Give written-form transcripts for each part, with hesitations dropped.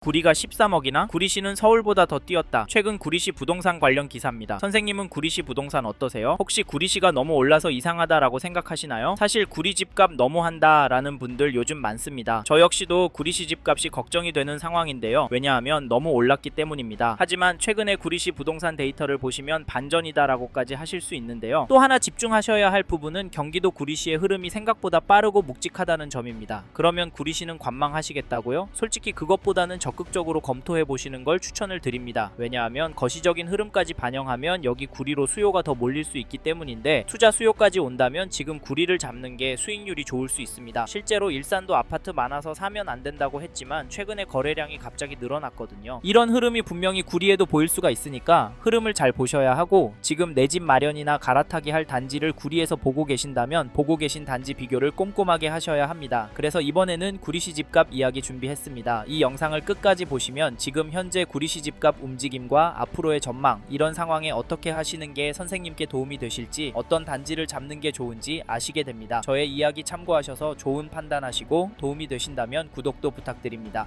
구리가 13억이나? 구리시는 서울보다 더 뛰었다. 최근 구리시 부동산 관련 기사입니다. 선생님은 구리시 부동산 어떠세요? 혹시 구리시가 너무 올라서 이상하다라고 생각하시나요? 사실 구리 집값 너무한다 라는 분들 요즘 많습니다. 저 역시도 구리시 집값이 걱정이 되는 상황인데요. 왜냐하면 너무 올랐기 때문입니다. 하지만 최근에 구리시 부동산 데이터를 보시면 반전이다 라고까지 하실 수 있는데요. 또 하나 집중하셔야 할 부분은 경기도 구리시의 흐름이 생각보다 빠르고 묵직하다는 점입니다. 그러면 구리시는 관망하시겠다고요? 솔직히 그것보다는 적극적으로 검토해 보시는 걸 추천을 드립니다. 왜냐하면 거시적인 흐름까지 반영하면 여기 구리로 수요가 더 몰릴 수 있기 때문인데, 투자 수요까지 온다면 지금 구리를 잡는 게 수익률이 좋을 수 있습니다. 실제로 일산도 아파트 많아서 사면 안 된다고 했지만 최근에 거래량이 갑자기 늘어났거든요. 이런 흐름이 분명히 구리에도 보일 수가 있으니까 흐름을 잘 보셔야 하고, 지금 내 집 마련이나 갈아타기 할 단지를 구리에서 보고 계신다면 보고 계신 단지 비교를 꼼꼼하게 하셔야 합니다. 그래서 이번에는 구리시 집값 이야기 준비했습니다. 이 영상을 끝까지 보시면 지금 현재 구리시 집값 움직임과 앞으로의 전망, 이런 상황에 어떻게 하시는 게 선생님께 도움이 되실지, 어떤 단지를 잡는 게 좋은지 아시게 됩니다. 저의 이야기 참고하셔서 좋은 판단하시고 도움이 되신다면 구독도 부탁드립니다.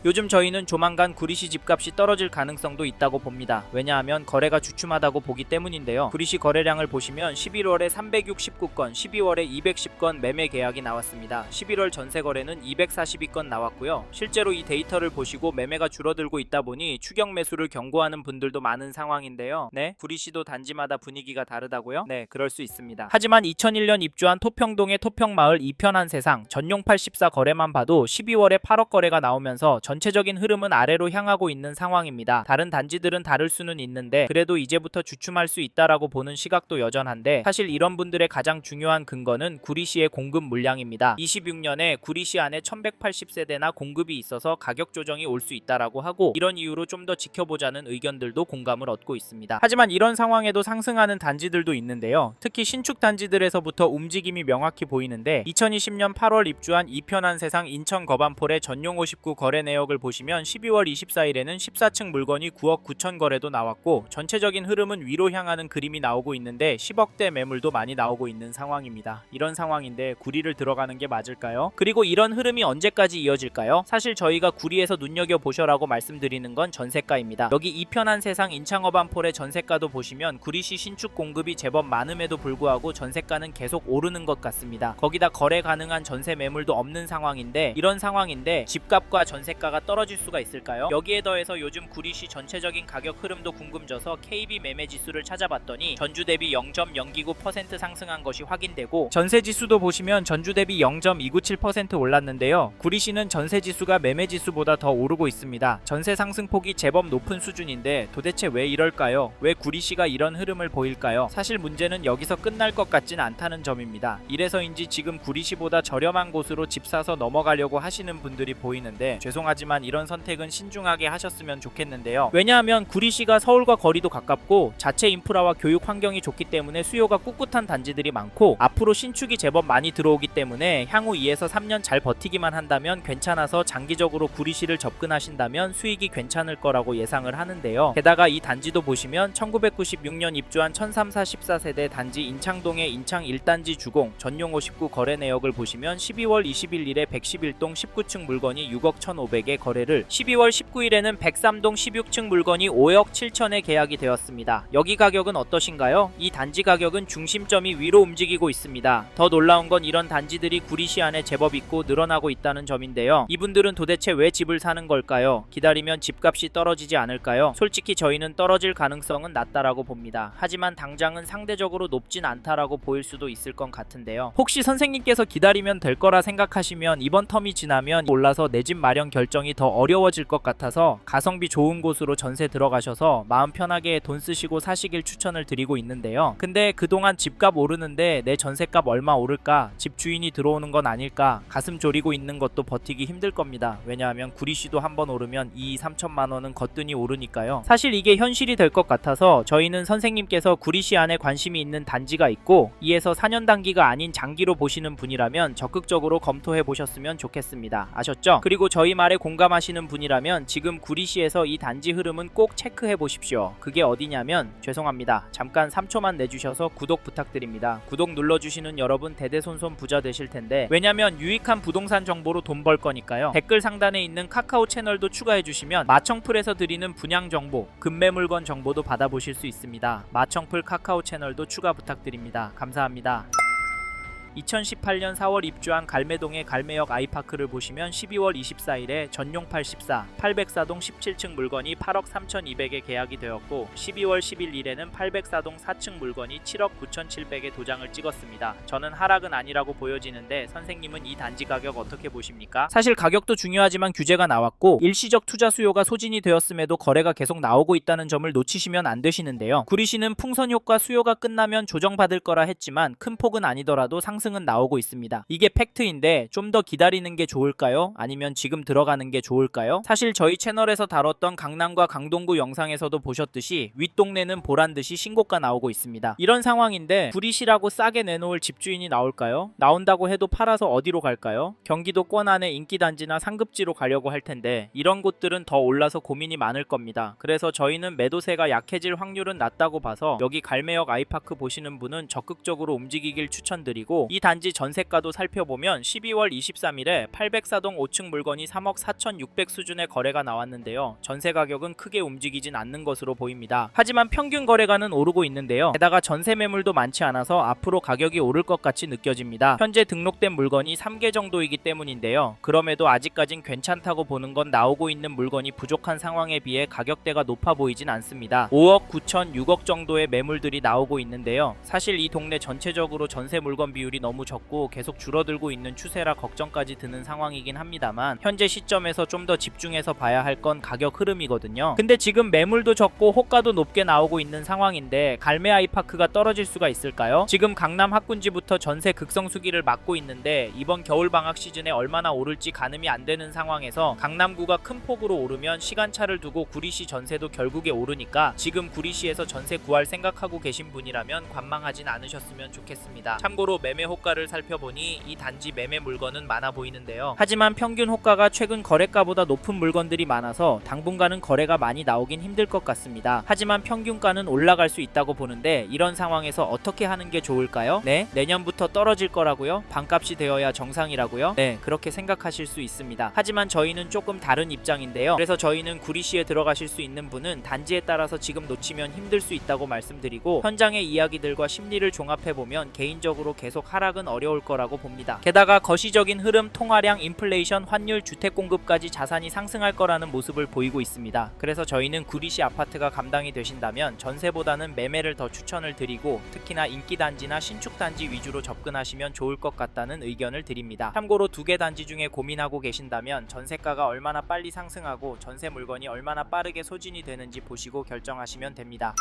요즘 저희는 조만간 구리시 집값이 떨어질 가능성도 있다고 봅니다. 왜냐하면 거래가 주춤하다고 보기 때문인데요. 구리시 거래량을 보시면 11월에 369건, 12월에 210건 매매 계약이 나왔습니다. 11월 전세 거래는 242건 나왔고요. 실제로 이 데이터를 보시고 매매가 줄어들고 있다 보니 추격 매수를 경고하는 분들도 많은 상황인데요. 네, 구리시도 단지마다 분위기가 다르다고요? 네, 그럴 수 있습니다. 하지만 2001년 입주한 토평동의 토평마을 2편 한 세상 전용 84 거래만 봐도 12월에 8억 거래가 나오면서 전체적인 흐름은 아래로 향하고 있는 상황입니다. 다른 단지들은 다를 수는 있는데 그래도 이제부터 주춤할 수 있다라고 보는 시각도 여전한데, 사실 이런 분들의 가장 중요한 근거는 구리시의 공급 물량입니다. 26년에 구리시 안에 1180세대나 공급이 있어서 가격 조정이 올 수 있다라고 하고, 이런 이유로 좀 더 지켜보자는 의견들도 공감을 얻고 있습니다. 하지만 이런 상황에도 상승하는 단지들도 있는데요. 특히 신축 단지들에서부터 움직임이 명확히 보이는데, 2020년 8월 입주한 2편 한 세상 인천 거반폴의 전용 59 거래 내역을 보시면 12월 24일에는 14층 물건이 9억 9천 거래도 나왔고, 전체적인 흐름은 위로 향하는 그림이 나오고 있는데 10억대 매물도 많이 나오고 있는 상황입니다. 이런 상황인데 구리를 들어가는 게 맞을까요? 그리고 이런 흐름이 언제까지 이어질까요? 사실 저희가 구리에서 눈여겨보셔라고 말씀드리는 건 전세가입니다. 여기 2편 한 세상 인창어반폴의 전세가도 보시면 구리시 신축 공급이 제법 많음에도 불구하고 전세가는 계속 오르는 것 같습니다. 거기다 거래 가능한 전세 매물도 없는 상황인데, 이런 상황인데 집값과 전세가가 떨어질 수가 있을까요? 여기에 더해서 요즘 구리시 전체적인 가격 흐름도 궁금져서 KB 매매 지수를 찾아봤더니 전주 대비 0.029% 상승한 것이 확인되고, 전세 지수도 보시면 전주 대비 0.297% 올랐는데요. 구리시는 전세 지수가 매매 지수보다 더 오르고 있습니다. 전세 상승폭이 제법 높은 수준인데 도대체 왜 이럴까요? 왜 구리시가 이런 흐름을 보일까요? 사실 문제는 여기서 끝날 것 같진 않다는 점입니다. 이래서인지 지금 구리시보다 저렴한 곳으로 집 사서 넘어가려고 하시는 분들이 보이는데, 죄송하지만 이런 선택은 신중하게 하셨으면 좋겠는데요. 왜냐하면 구리시가 서울과 거리도 가깝고 자체 인프라와 교육 환경이 좋기 때문에 수요가 꿋꿋한 단지들이 많고, 앞으로 신축이 제법 많이 들어오기 때문에 향후 2에서 3년 잘 버티기만 한다면 괜찮아서 장기적으로 구리시를 접근하신다면 수익이 괜찮을 거라고 예상을 하는데요. 게다가 이 단지도 보시면 1996년 입주한 1344세대 단지 인창동의 인창 1단지 주공 전용 59 거래 내역을 보시면 12월 21일에 111동 19층 물건이 6억 1,500에 거래를, 12월 19일에는 103동 16층 물건이 5억 7천에 계약이 되었습니다. 여기 가격은 어떠신가요? 이 단지 가격은 중심점이 위로 움직이고 있습니다. 더 놀라운 건 이런 단지들이 구리시 안에 제법 있고 늘어나고 있다는 점인데요. 이분들은 도대체 왜 집을 사는 걸까요? 기다리면 집값이 떨어지지 않을까요? 솔직히 저희는 떨어질 가능성은 낮다라고 봅니다. 하지만 당장은 상대적으로 높진 않다라고 보일 수도 있을 것 같은데요. 혹시 선생님께서 기다리면 될 거라 생각하시면 이번 텀이 지나면 올라서 내 집 마련 결정이 더 어려워질 것 같아서 가성비 좋은 곳으로 전세 들어가셔서 마음 편하게 돈 쓰시고 사시길 추천을 드리고 있는데요. 근데 그동안 집값 오르는데 내 전세값 얼마 오를까? 집 주인이 들어오는 건 아닐까? 가슴 졸이고 있는 것도 버티기 힘들 겁니다. 왜냐하면 구리시도 한번 오르면 2-3천만 원은 거뜬히 오르니까요. 사실 이게 현실이 될 것 같아서 저희는 선생님께서 구리시 안에 관심이 있는 단지가 있고 2에서 4년 단기가 아닌 장기로 보시는 분이라면 적극적으로 검토해 보셨으면 좋겠습니다. 아셨죠? 그리고 저희 말에 공감하시는 분이라면 지금 구리시에서 이 단지 흐름은 꼭 체크해 보십시오. 그게 어디냐면, 죄송합니다, 잠깐 3초만 내주셔서 구독 부탁드립니다. 구독 눌러주시는 여러분 대대손손 부자 되실 텐데, 왜냐면 유익한 부동산 정보로 돈 벌 거니까요. 댓글 상단에 있는 카카오 채널도 추가해 주시면 마청풀에서 드리는 분양 정보, 급매 물건 정보도 받아보실 수 있습니다. 마청풀 카카오 채널도 추가 부탁드립니다. 감사합니다. 2018년 4월 입주한 갈매동의 갈매역 아이파크를 보시면 12월 24일에 전용 84, 804동 17층 물건이 8억 3,200에 계약이 되었고, 12월 11일에는 804동 4층 물건이 7억 9,700에 도장을 찍었습니다. 저는 하락은 아니라고 보여지는데 선생님은 이 단지 가격 어떻게 보십니까? 사실 가격도 중요하지만 규제가 나왔고 일시적 투자 수요가 소진이 되었음에도 거래가 계속 나오고 있다는 점을 놓치시면 안 되시는데요. 구리시는 풍선 효과 수요가 끝나면 조정받을 거라 했지만 큰 폭은 아니더라도 상승은 나오고 있습니다. 이게 팩트인데 좀 더 기다리는 게 좋을까요? 아니면 지금 들어가는 게 좋을까요? 사실 저희 채널에서 다뤘던 강남과 강동구 영상에서도 보셨듯이 윗동네는 보란듯이 신고가 나오고 있습니다. 이런 상황인데 구리시라고 싸게 내놓을 집주인이 나올까요? 나온다고 해도 팔아서 어디로 갈까요? 경기도권 안에 인기단지나 상급지로 가려고 할 텐데 이런 곳들은 더 올라서 고민이 많을 겁니다. 그래서 저희는 매도세가 약해질 확률은 낮다고 봐서 여기 갈매역 아이파크 보시는 분은 적극적으로 움직이길 추천드리고, 이 단지 전세가도 살펴보면 12월 23일에 804동 5층 물건이 3억 4,600 수준의 거래가 나왔는데요. 전세 가격은 크게 움직이진 않는 것으로 보입니다. 하지만 평균 거래가는 오르고 있는데요. 게다가 전세 매물도 많지 않아서 앞으로 가격이 오를 것 같이 느껴집니다. 현재 등록된 물건이 3개 정도이기 때문인데요. 그럼에도 아직까진 괜찮다고 보는 건 나오고 있는 물건이 부족한 상황에 비해 가격대가 높아 보이진 않습니다. 5억 9천, 6억 정도의 매물들이 나오고 있는데요. 사실 이 동네 전체적으로 전세 물건 비율이 너무 적고 계속 줄어들고 있는 추세라 걱정까지 드는 상황이긴 합니다만, 현재 시점에서 좀 더 집중해서 봐야 할 건 가격 흐름이거든요. 근데 지금 매물도 적고 호가도 높게 나오고 있는 상황인데 갈매 아이파크가 떨어질 수가 있을까요? 지금 강남 학군지부터 전세 극성수기를 맞고 있는데 이번 겨울방학 시즌에 얼마나 오를지 가늠이 안 되는 상황에서 강남구가 큰 폭으로 오르면 시간차를 두고 구리시 전세도 결국에 오르니까 지금 구리시에서 전세 구할 생각하고 계신 분이라면 관망하진 않으셨으면 좋겠습니다. 참고로 매매 호가를 살펴보니 이 단지 매매 물건은 많아 보이는데요. 하지만 평균 호가가 최근 거래가보다 높은 물건들이 많아서 당분간은 거래가 많이 나오긴 힘들 것 같습니다. 하지만 평균가는 올라갈 수 있다고 보는데 이런 상황에서 어떻게 하는 게 좋을까요? 네? 내년부터 떨어질 거라고요? 반값이 되어야 정상이라고요? 네, 그렇게 생각하실 수 있습니다. 하지만 저희는 조금 다른 입장인데요. 그래서 저희는 구리시에 들어가실 수 있는 분은 단지에 따라서 지금 놓치면 힘들 수 있다고 말씀드리고, 현장의 이야기들과 심리를 종합해보면 개인적으로 계속 하락은 어려울 거라고 봅니다. 게다가 거시적인 흐름, 통화량, 인플레이션, 환율, 주택 공급까지 자산이 상승할 거라는 모습을 보이고 있습니다. 그래서 저희는 구리시 아파트가 감당이 되신다면 전세보다는 매매를 더 추천을 드리고, 특히나 인기단지나 신축단지 위주로 접근하시면 좋을 것 같다는 의견을 드립니다. 참고로 두 개 단지 중에 고민하고 계신다면 전세가가 얼마나 빨리 상승하고 전세 물건이 얼마나 빠르게 소진이 되는지 보시고 결정하시면 됩니다.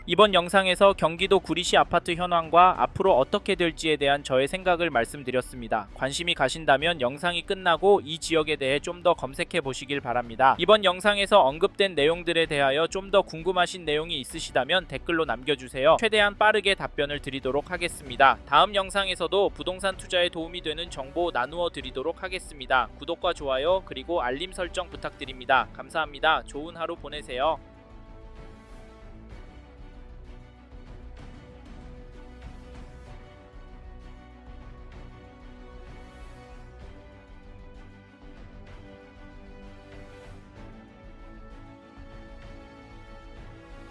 이번 영상에서 경기도 구리시 아파트 현황과 앞으로 어떻게 될지에 대한 저의 생각을 말씀드렸습니다. 관심이 가신다면 영상이 끝나고 이 지역에 대해 좀 더 검색해 보시길 바랍니다. 이번 영상에서 언급된 내용들에 대하여 좀 더 궁금하신 내용이 있으시다면 댓글로 남겨주세요. 최대한 빠르게 답변을 드리도록 하겠습니다. 다음 영상에서도 부동산 투자에 도움이 되는 정보 나누어 드리도록 하겠습니다. 구독과 좋아요 그리고 알림 설정 부탁드립니다. 감사합니다. 좋은 하루 보내세요.